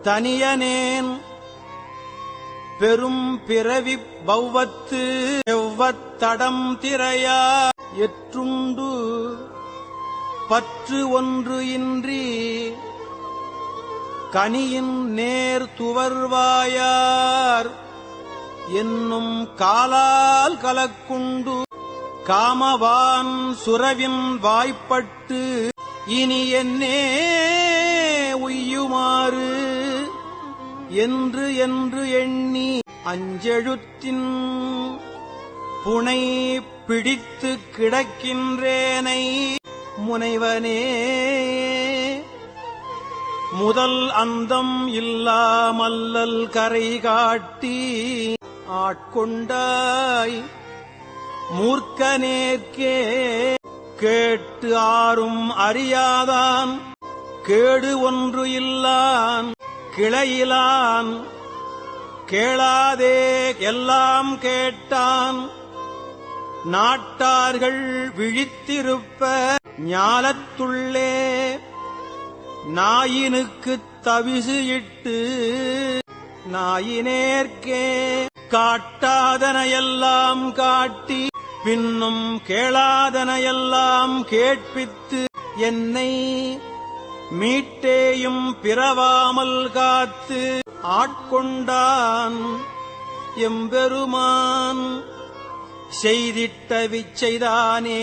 தனியனேன் பெரும் பிறவி பௌவத்து எவ்வத்தடம் திரையா எற்றுண்டு பற்று ஒன்று இன்றி கனியின் நேர் துவர்வாயார் என்னும் காலால் கலக்குண்டு காமவான் சுரவின் வாய்ப்பட்டு இனி என்னே உய்யுமாறு என்று என்று எண்ணி அஞ்செழுத்தின் புனை பிடித்து கிடக்கின்றேனை முனைவனே முதல் அந்தம் இல்லாமல்லல் கரை காட்டி ஆட்கொண்டாய் மூர்க்கனேற்கே கேட்டு ஆறும் அறியாதான் கேடு ஒன்று இல்லான் கிளையிலான் கேளாதே எல்லாம் கேட்டான் நாட்டார்கள் விழித்திருப்ப ஞாலத்துள்ளே நாயினுக்குத் தவிசு இட்டு நாயினேற்கே காட்டாதனையெல்லாம் காட்டி பின்னும் கேளாதனையெல்லாம் கேட்பித்து என்னை மீட்டேயும் பிறவாமல் காத்து ஆட்கொண்டான் எம்பெருமான் செய்திட்ட விச்சைதானே.